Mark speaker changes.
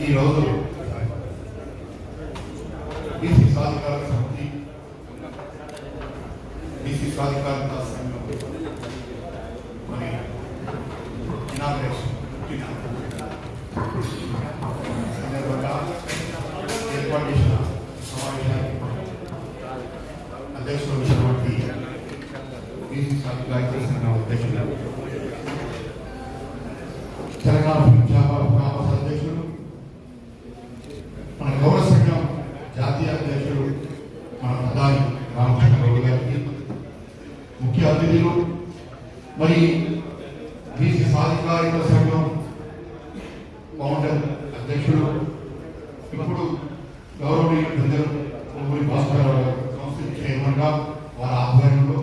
Speaker 1: ఈరోజు బీసీ సాధికారత సమితి బీసీ సాధికారత సంఘం మరి ఇనాగ్రేషన్ సందర్భంగా ఏర్పాటు చేసిన సమావేశానికి అధ్యక్షులు వచ్చినటువంటి బీసీ సాధికారత సంఘం అధ్యక్షులు తెలంగాణ కామర్స్ అధ్యక్షుడు మన గౌరవ సంఘం జాతీయ అధ్యక్షుడు మన ప్రధాని రామకృష్ణ గౌడ్ గారికి, ముఖ్య అతిథులు మరి బీసీ సాధికారిక సంఘం ఫౌండర్ అధ్యక్షుడు ఇప్పుడు గౌరవనీయ పెద్దలు భాస్కర్ కౌన్సిల్ చైర్మన్గా వారి ఆధ్వర్యంలో